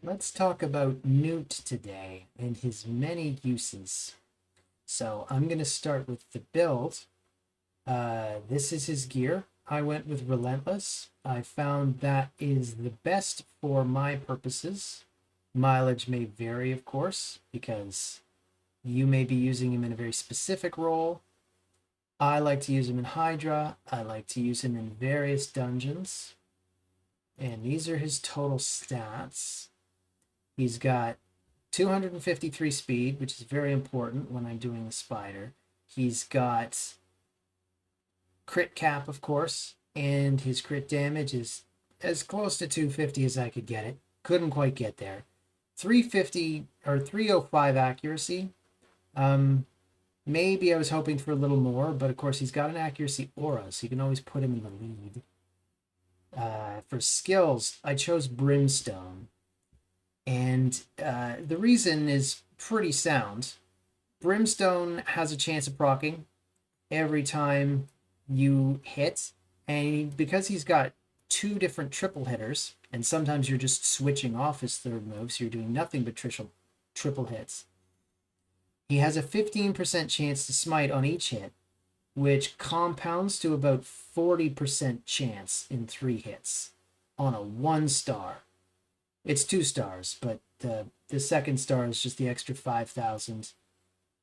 Let's talk about Gnut today and his many uses. So I'm going to start with the build. This is his gear. I went with Relentless. I found that is the best for my purposes. Mileage may vary, of course, because you may be using him in a very specific role. I like to use him in Hydra. I like to use him in various dungeons. And these are his total stats. He's got 253 speed, which is very important when I'm doing the spider. He's got crit cap, of course, and his crit damage is as close to 250 as I could get it. Couldn't quite get there. 350 or 305 accuracy. Maybe I was hoping for a little more, but of course he's got an accuracy aura, so you can always put him in the lead. For skills, I chose Brimstone. And the reason is pretty sound. Brimstone has a chance of proccing every time you hit. And because he's got two different triple hitters, and sometimes you're just switching off his third move, so you're doing nothing but triple hits. He has a 15% chance to smite on each hit, which compounds to about 40% chance in 3 hits on a 1 star. It's 2 stars, but the second star is just the extra 5,000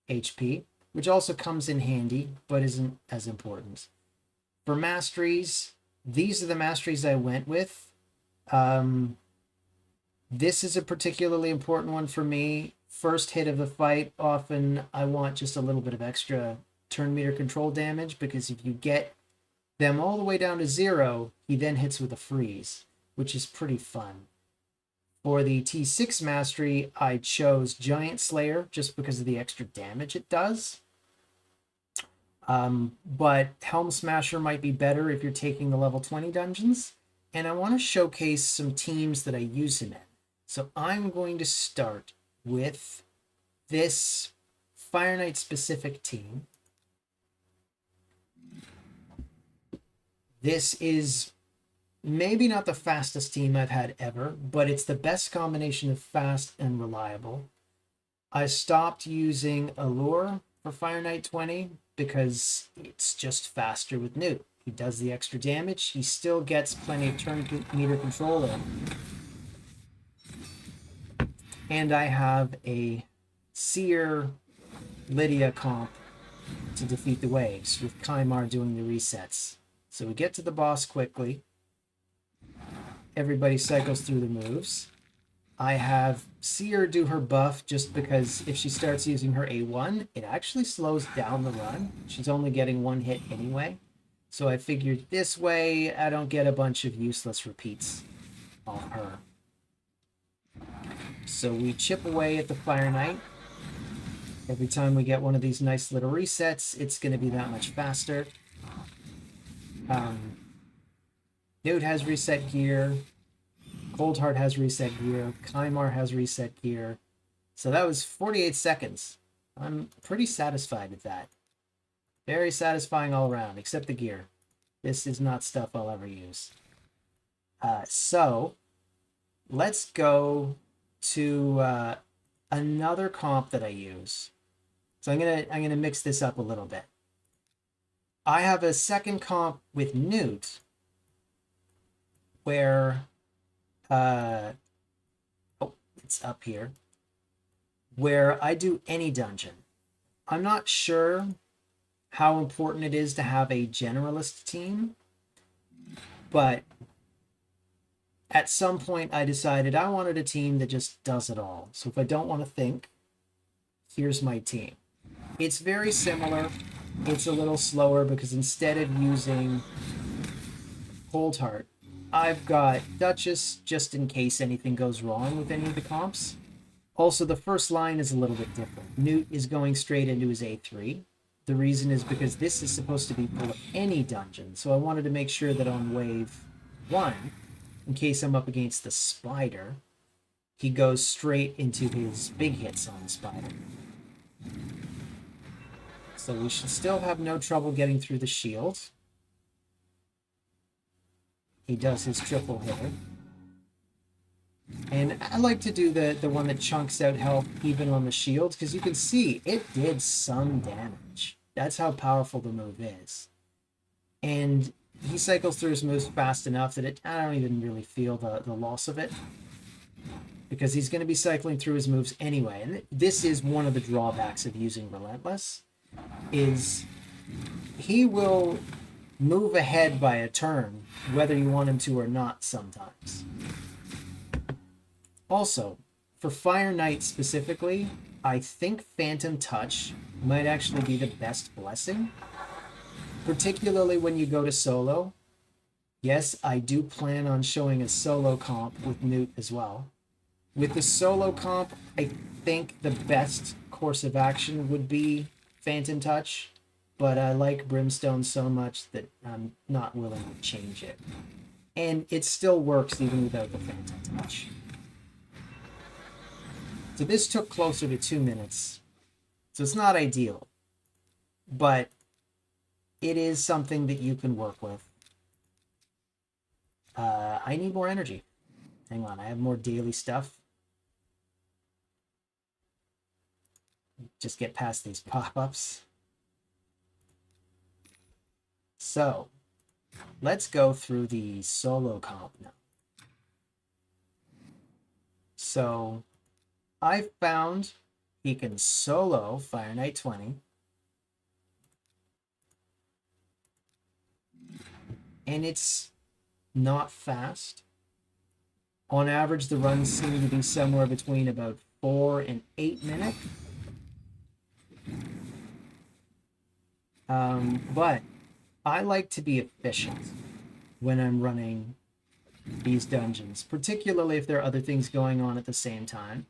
HP, which also comes in handy, but isn't as important. For masteries, these are the masteries I went with. This is a particularly important one for me. First hit of the fight, often I want just a little bit of extra turn meter control damage, because if you get them all the way down to 0, he then hits with a freeze, which is pretty fun. For the T6 mastery, I chose Giant Slayer just because of the extra damage it does. But Helm Smasher might be better if you're taking the level 20 dungeons. And I want to showcase some teams that I use him in. So I'm going to start with this Fire Knight specific team. This is maybe not the fastest team I've had ever, but it's the best combination of fast and reliable. I stopped using Allure for Fire Knight 20 because it's just faster with Gnut. He does the extra damage. He still gets plenty of turn meter control in. And I have a Seer Lydia comp to defeat the waves, with Kymar doing the resets. So we get to the boss quickly. Everybody cycles through the moves. I have Seer do her buff just because if she starts using her A1, it actually slows down the run. She's only getting 1 hit anyway. So I figured this way I don't get a bunch of useless repeats on her. So we chip away at the Fire Knight. Every time we get one of these nice little resets, it's going to be that much faster. Gnut has reset gear. Coldheart has reset gear. Kymar has reset gear. So that was 48 seconds. I'm pretty satisfied with that. Very satisfying all around, except the gear. This is not stuff I'll ever use. So let's go to another comp that I use. So I'm gonna mix this up a little bit. I have a second comp with Gnut where it's up here, where I do any dungeon. I'm not sure how important it is to have a generalist team, but at some point I decided I wanted a team that just does it all. So if I don't want to think, here's my team. It's very similar. It's a little slower because instead of using Coldheart, I've got Duchess just in case anything goes wrong with any of the comps. Also, the first line is a little bit different. Gnut is going straight into his A3. The reason is because this is supposed to be for any dungeon, so I wanted to make sure that on wave 1, in case I'm up against the spider, he goes straight into his big hits on the spider. So we should still have no trouble getting through the shield. He does his triple hitter. And I like to do the one that chunks out health even on the shield, because you can see it did some damage. That's how powerful the move is. And he cycles through his moves fast enough that I don't even really feel the loss of it, because he's going to be cycling through his moves anyway. And this is one of the drawbacks of using Relentless, is he will move ahead by a turn, whether you want him to or not sometimes. Also, for Fire Knight specifically, I think Phantom Touch might actually be the best blessing, particularly when you go to solo. Yes, I do plan on showing a solo comp with Gnut as well. With the solo comp, I think the best course of action would be Phantom Touch, but I like Brimstone so much that I'm not willing to change it. And it still works even without the Phantom Touch. So this took closer to 2 minutes. So it's not ideal, but it is something that you can work with. I need more energy. Hang on, I have more daily stuff. Just get past these pop-ups. So let's go through the solo comp now. So I found he can solo Fire Knight 20. And it's not fast. On average, the runs seem to be somewhere between about 4 and 8 minutes. But I like to be efficient when I'm running these dungeons, particularly if there are other things going on at the same time.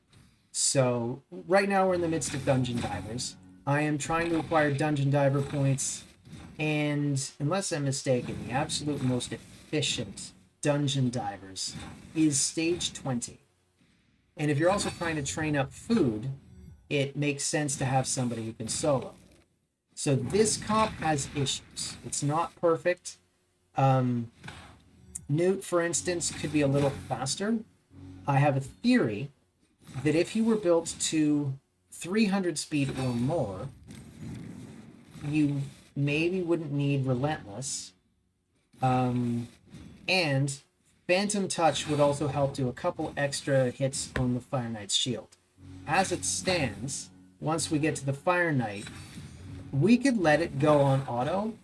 So right now we're in the midst of Dungeon Divers. I am trying to acquire Dungeon Diver points, and unless I'm mistaken, the absolute most efficient Dungeon Divers is stage 20. And if you're also trying to train up food, it makes sense to have somebody who can solo. So this comp has issues. It's not perfect. Gnut, for instance, could be a little faster. I have a theory that if he were built to 300 speed or more, you maybe wouldn't need Relentless. And Phantom Touch would also help do a couple extra hits on the Fire Knight's shield. As it stands, once we get to the Fire Knight, we could let it go on auto.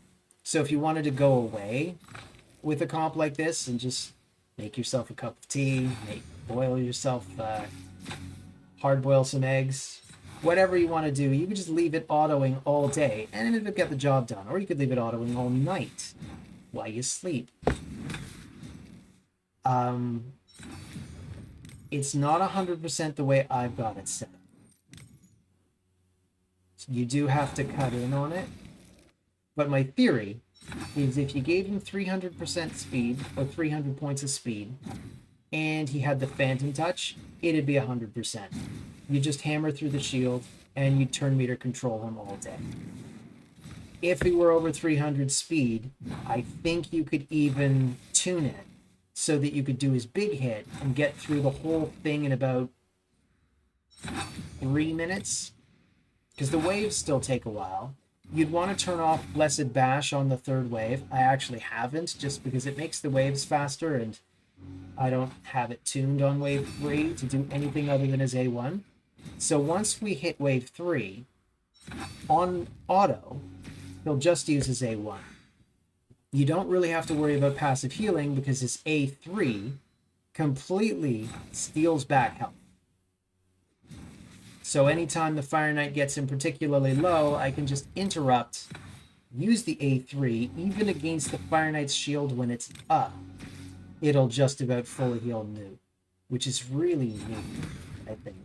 So if you wanted to go away with a comp like this and just make yourself a cup of tea, boil yourself, hard boil some eggs, whatever you want to do, you could just leave it autoing all day and it'll get the job done. Or you could leave it autoing all night while you sleep. It's not 100% the way I've got it set up. So you do have to cut in on it. But my theory is if you gave him 300% speed, or 300 points of speed, and he had the Phantom Touch, it'd be 100%. You just hammer through the shield, and you turn meter control him all day. If he were over 300 speed, I think you could even tune it so that you could do his big hit and get through the whole thing in about 3 minutes. Because the waves still take a while. You'd want to turn off Blessed Bash on the third wave. I actually haven't, just because it makes the waves faster, and I don't have it tuned on wave 3 to do anything other than his A1. So once we hit wave 3, on auto, he'll just use his A1. You don't really have to worry about passive healing because his A3 completely steals back health. So anytime the Fire Knight gets him particularly low, I can just interrupt, use the A3, even against the Fire Knight's shield when it's up. It'll just about fully heal Gnut, which is really neat, I think.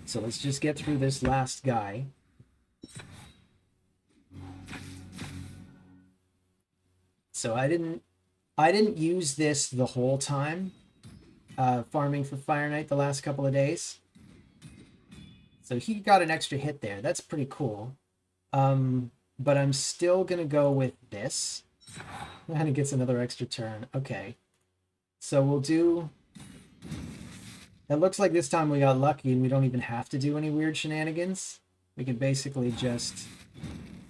So let's just get through this last guy. So I didn't use this the whole time, farming for Fire Knight the last couple of days. So he got an extra hit there. That's pretty cool. But I'm still going to go with this. And it gets another extra turn. Okay. So we'll do... It looks like this time we got lucky and we don't even have to do any weird shenanigans. We can basically just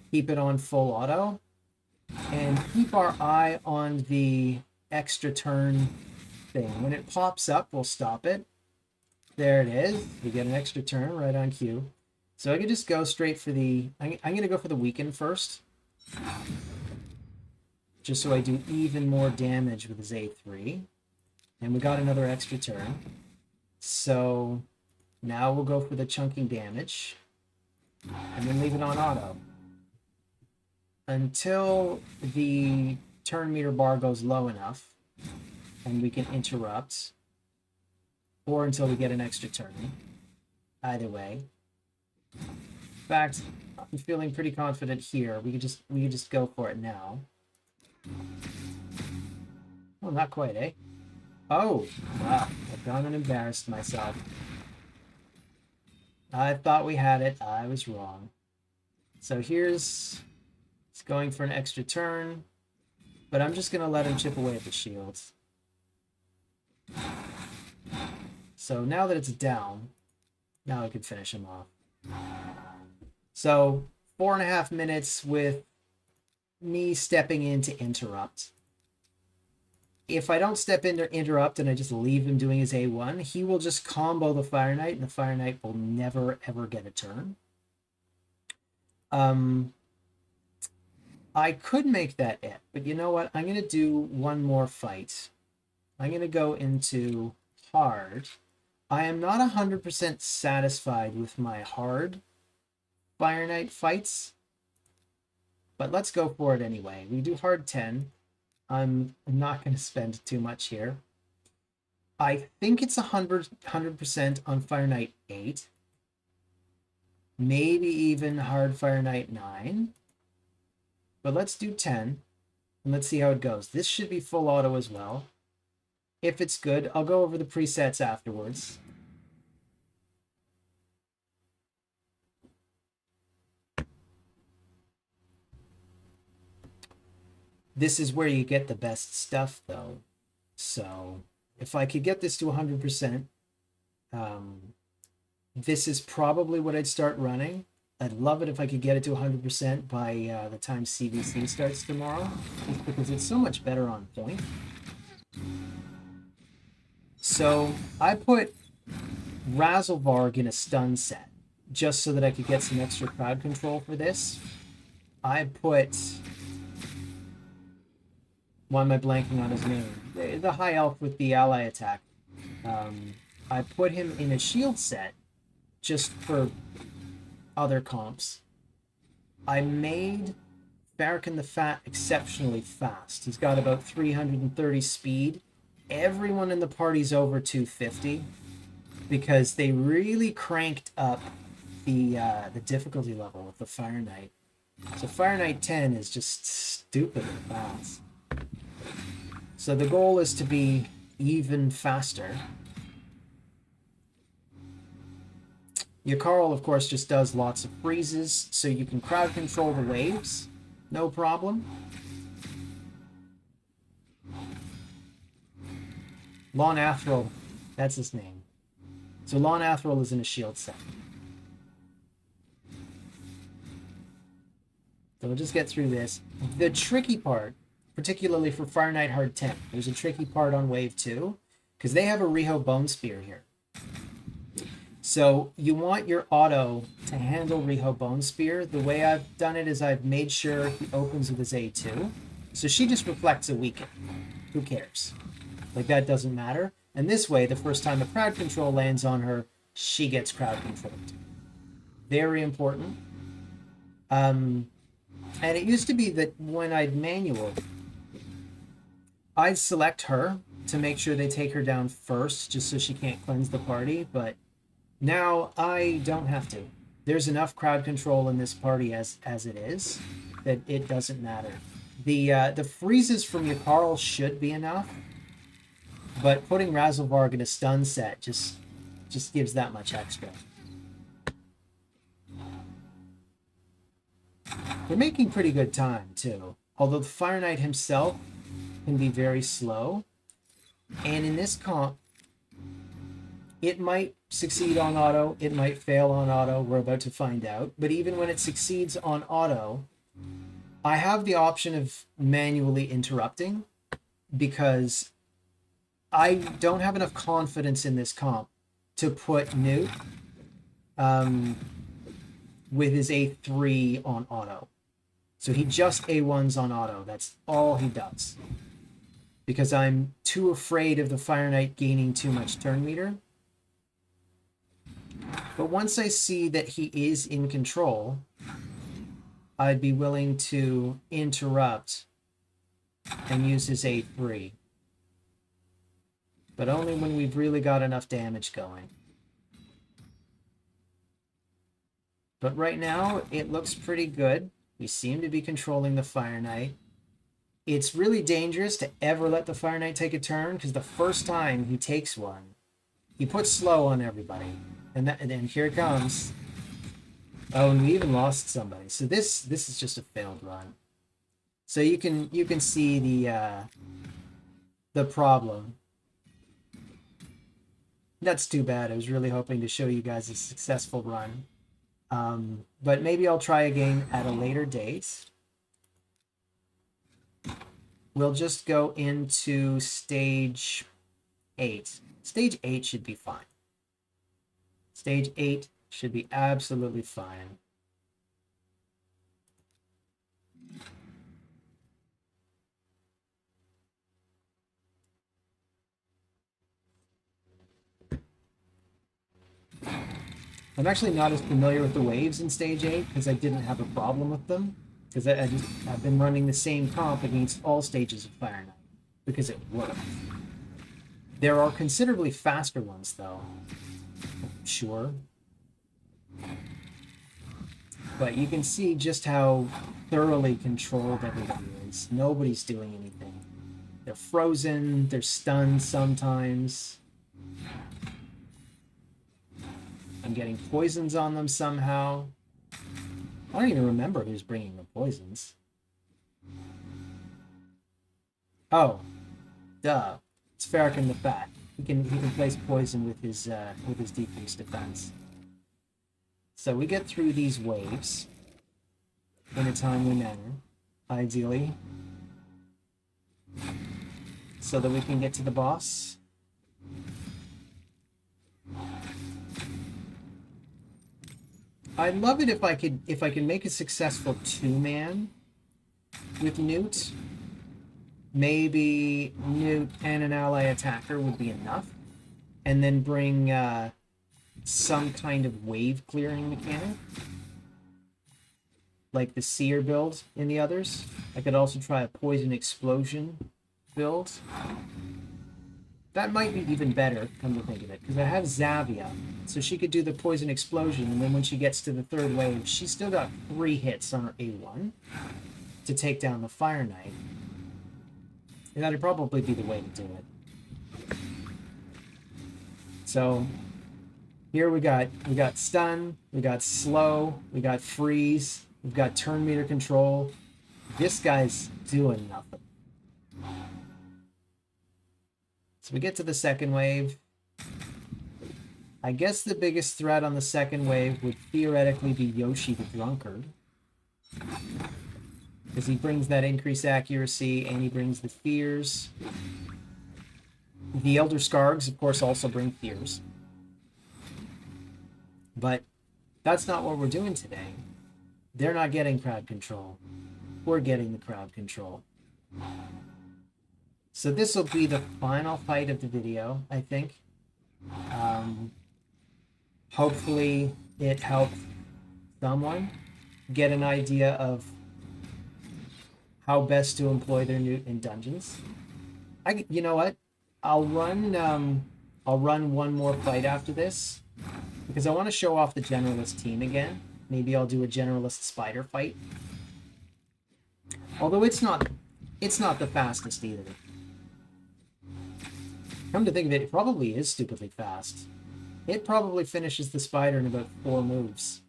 keep it on full auto and keep our eye on the extra turn thing. When it pops up, we'll stop it. There it is. We get an extra turn right on cue. So I can just go straight for the... I'm going to go for the weaken first. Just so I do even more damage with his A3. And we got another extra turn. So now we'll go for the chunking damage. And then leave it on auto. Until the turn meter bar goes low enough. And we can interrupt. Or until we get an extra turn. Either way. In fact, I'm feeling pretty confident here. We could just go for it now. Well, not quite, eh? Oh, wow. I've gone and embarrassed myself. I thought we had it. I was wrong. So here's... It's going for an extra turn. But I'm just going to let him chip away at the shields. So now that it's down, now I can finish him off. So 4.5 minutes with me stepping in to interrupt. If I don't step in to interrupt and I just leave him doing his A1, he will just combo the Fire Knight, and the Fire Knight will never, ever get a turn. I could make that it, but you know what? I'm going to do one more fight. I'm going to go into hard. I am not 100% satisfied with my hard Fire Knight fights, but let's go for it anyway. We do hard 10. I'm not going to spend too much here. I think it's 100% on Fire Knight 8. Maybe even hard Fire Knight 9. But let's do 10, and let's see how it goes. This should be full auto as well. If it's good, I'll go over the presets afterwards. This is where you get the best stuff, though. So if I could get this to 100%, this is probably what I'd start running. I'd love it if I could get it to 100% by the time CVC starts tomorrow, just because it's so much better on point. So I put Razzlevarg in a stun set, just so that I could get some extra crowd control for this. I put... Why am I blanking on his name? The high elf with the ally attack. I put him in a shield set, just for other comps. I made Farrakhan the Fat exceptionally fast. He's got about 330 speed. Everyone in the party's over 250 because they really cranked up the difficulty level with the Fire Knight. So Fire Knight 10 is just stupid fast. So the goal is to be even faster. Your Carl, of course, just does lots of freezes, so you can crowd control the waves. No problem. Lon Athril, that's his name. So Lon Athril is in a shield set. So we'll just get through this. The tricky part, particularly for Fire Knight Hard 10, there's a tricky part on Wave 2, because they have a Riho Bone Spear here. So you want your auto to handle Riho Bone Spear. The way I've done it is I've made sure he opens with his A2. So she just reflects a weaken. Who cares? Like, that doesn't matter. And this way, the first time a crowd control lands on her, she gets crowd controlled. Very important. And it used to be that when I'd manual, I'd select her to make sure they take her down first, just so she can't cleanse the party, but now I don't have to. There's enough crowd control in this party as it is that it doesn't matter. The freezes from your Carl should be enough, but putting Razzlevarg in a stun set just gives that much extra. We're making pretty good time too, although the Fire Knight himself can be very slow. And in this comp, it might succeed on auto, it might fail on auto, we're about to find out. But even when it succeeds on auto, I have the option of manually interrupting because I don't have enough confidence in this comp to put Gnut with his A3 on auto. So he just A1s on auto. That's all he does. Because I'm too afraid of the Fire Knight gaining too much turn meter. But once I see that he is in control, I'd be willing to interrupt and use his A3. But only when we've really got enough damage going. But right now, it looks pretty good. We seem to be controlling the Fire Knight. It's really dangerous to ever let the Fire Knight take a turn, because the first time he takes one, he puts slow on everybody. And then here it comes. Oh, and we even lost somebody. So this is just a failed run. So you can see the problem. That's too bad. I was really hoping to show you guys a successful run. But maybe I'll try again at a later date. We'll just go into stage 8. Stage 8 should be fine. Stage 8 should be absolutely fine. I'm actually not as familiar with the waves in stage 8 because I didn't have a problem with them. Because I've been running the same comp against all stages of Fire Knight because it worked. There are considerably faster ones though. Sure. But you can see just how thoroughly controlled everybody is. Nobody's doing anything. They're frozen, they're stunned sometimes. I'm getting poisons on them somehow. I don't even remember who's bringing the poisons. Oh, duh. It's Farrakhan the Fat. He can place poison with his decreased defense. So we get through these waves in a timely manner, ideally, so that we can get to the boss. I'd love it if I could make a successful 2-man with Gnut. Maybe Gnut and an ally attacker would be enough, and then bring some kind of wave clearing mechanic, like the Seer build in the others. I could also try a poison explosion build. That might be even better, come to think of it, because I have Zavia, so she could do the poison explosion, and then when she gets to the 3rd wave, she's still got 3 hits on her A1 to take down the Fire Knight. And that'd probably be the way to do it. So here we got stun, we got slow, we got freeze, we've got turn meter control. This guy's doing nothing. So we get to the 2nd wave. I guess the biggest threat on the 2nd wave would theoretically be Yoshi the Drunkard, because he brings that increased accuracy and he brings the fears. The Elder Skargs, of course, also bring fears. But that's not what we're doing today. They're not getting crowd control. We're getting the crowd control. So this will be the final fight of the video, I think. Hopefully it helps someone get an idea of how best to employ their Gnut in dungeons. You know what? I'll run one more fight after this because I want to show off the generalist team again. Maybe I'll do a generalist spider fight. Although it's not the fastest either. Come to think of it, it probably is stupidly fast. It probably finishes the spider in about 4 moves.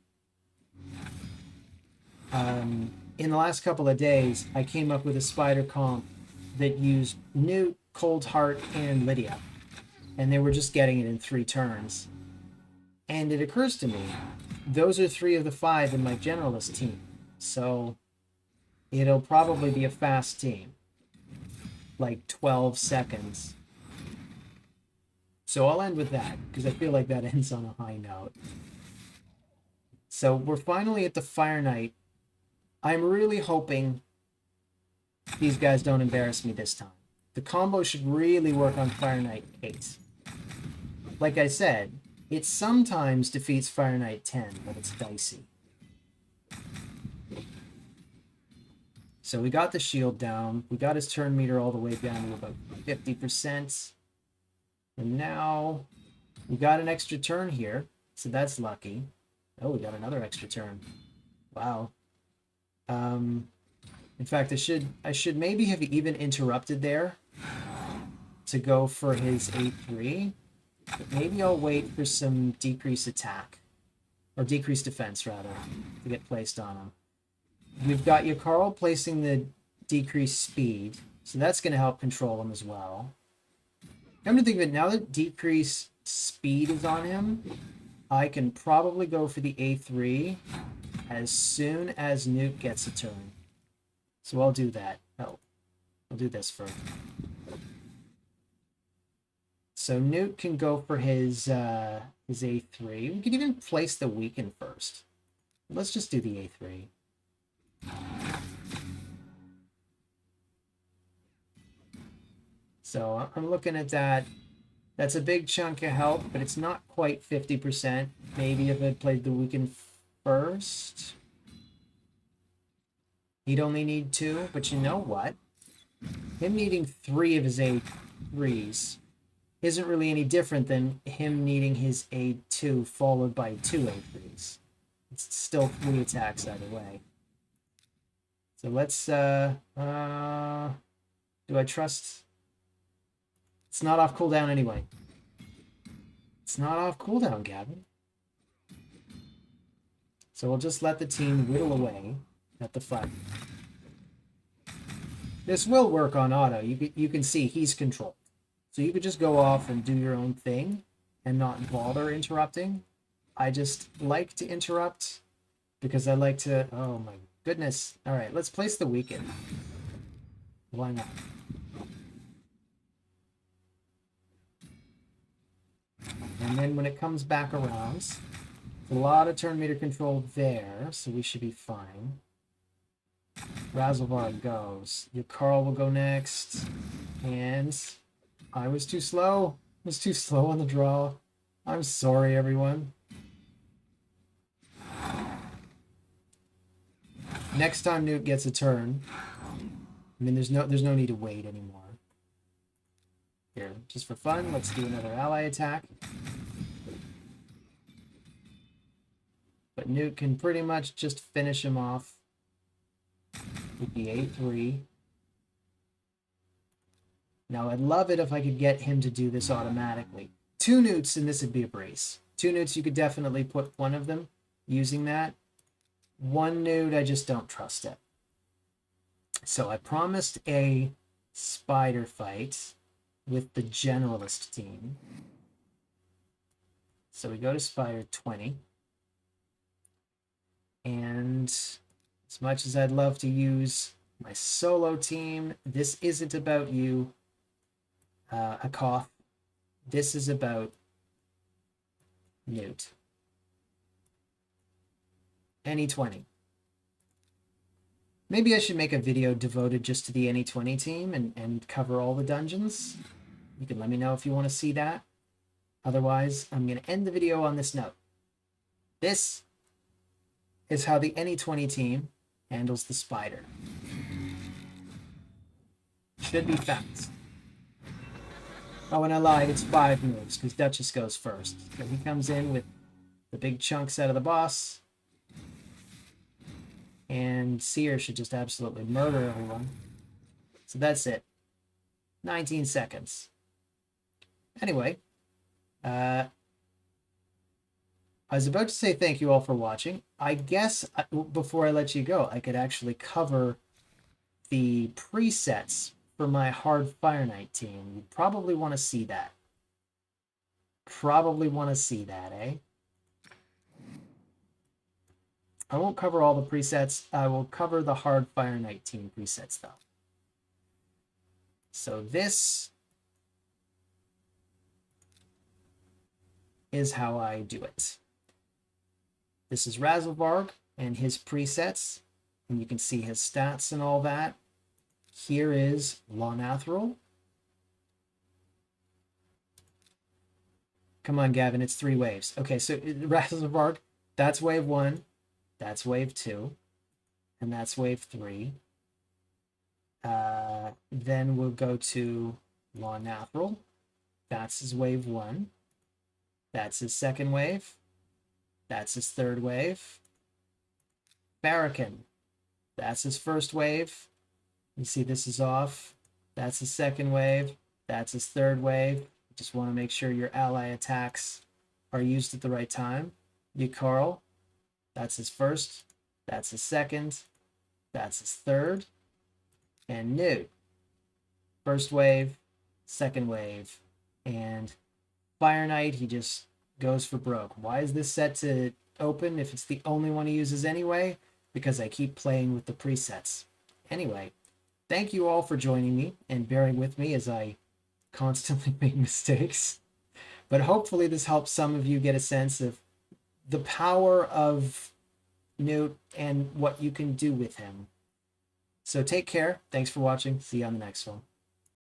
In the last couple of days, I came up with a spider comp that used Gnut Cold Heart and Lydia, and they were just getting it in 3 turns. And it occurs to me, those are 3 of the 5 in my generalist team, so it'll probably be a fast team, like 12 seconds. So I'll end with that, because I feel like that ends on a high note. So we're finally at the Fire Knight. I'm really hoping these guys don't embarrass me this time. The combo should really work on Fire Knight 8. Like I said, it sometimes defeats Fire Knight 10, but it's dicey. So we got the shield down. We got his turn meter all the way down to about 50%. And now we got an extra turn here, so that's lucky. Oh, we got another extra turn. Wow. In fact, I should maybe have even interrupted there to go for his A3. But maybe I'll wait for some decreased attack, or decreased defense rather, to get placed on him. We've got Yakarl placing the decreased speed, so that's going to help control him as well. Come to think of it, now that decreased speed is on him, I can probably go for the A3 as soon as Gnut gets a turn. So I'll do that. Oh, I'll do this first. So Gnut can go for his A3. We could even place the weaken first. Let's just do the A3. So I'm looking at that. That's a big chunk of help, but it's not quite 50%. Maybe if I played the weaken first, he'd only need 2. But you know what? Him needing 3 of his A3s isn't really any different than him needing his A2 followed by 2 A3s. It's still 3 attacks either way. So let's, do I trust? It's not off cooldown anyway. It's not off cooldown, Gavin. So we'll just let the team whittle away at the front. This will work on auto. You can see he's controlled. So you could just go off and do your own thing and not bother interrupting. I just like to interrupt because I like to... Oh my goodness. All right, let's place the weaken. Why not? And then when it comes back around, a lot of turn meter control there, so we should be fine. Razelvar goes. Yakarl will go next. And I was too slow. I was too slow on the draw. I'm sorry, everyone. Next time Gnut gets a turn, I mean, there's no need to wait anymore. Here, just for fun, let's do another ally attack. But Gnut can pretty much just finish him off with the A3. Now, I'd love it if I could get him to do this automatically. 2 Gnuts, and this would be a breeze. 2 Gnuts, you could definitely put one of them using that. 1 Gnut, I just don't trust it. So I promised a spider fight with the generalist team. So we go to Spider 20. And as much as I'd love to use my solo team, this isn't about you, Akoth. This is about Gnut. Any 20. Maybe I should make a video devoted just to the Any 20 team and cover all the dungeons. You can let me know if you want to see that. Otherwise, I'm going to end the video on this note. This is how the Any 20 team handles the spider. Should be fast. Oh, and I lied, it's 5 moves, because Duchess goes first. So he comes in with the big chunks out of the boss. And Seer should just absolutely murder everyone. So that's it. 19 seconds. Anyway, I was about to say thank you all for watching. I guess before I let you go, I could actually cover the presets for my hard Fire Knight team. You probably want to see that. Probably want to see that, eh? I won't cover all the presets. I will cover the hard Fire Knight team presets, though. So this is how I do it. This is Razelvarg and his presets, and you can see his stats and all that. Here is Lawnathril. Come on, Gavin, it's 3 waves. Okay, so Razelvarg, that's wave 1, that's wave 2, and that's wave 3. Then we'll go to Lawnathril. That's his wave 1. That's his second wave. That's his third wave. Barracan. That's his first wave. You see this is off. That's his second wave. That's his third wave. Just want to make sure your ally attacks are used at the right time. Carl. That's his first. That's his second. That's his third. And Gnut. First wave, second wave, and Fire Knight, he just goes for broke. Why is this set to open if it's the only one he uses anyway? Because I keep playing with the presets. Anyway, thank you all for joining me and bearing with me as I constantly make mistakes. But hopefully this helps some of you get a sense of the power of Gnut and what you can do with him. So take care. Thanks for watching. See you on the next one.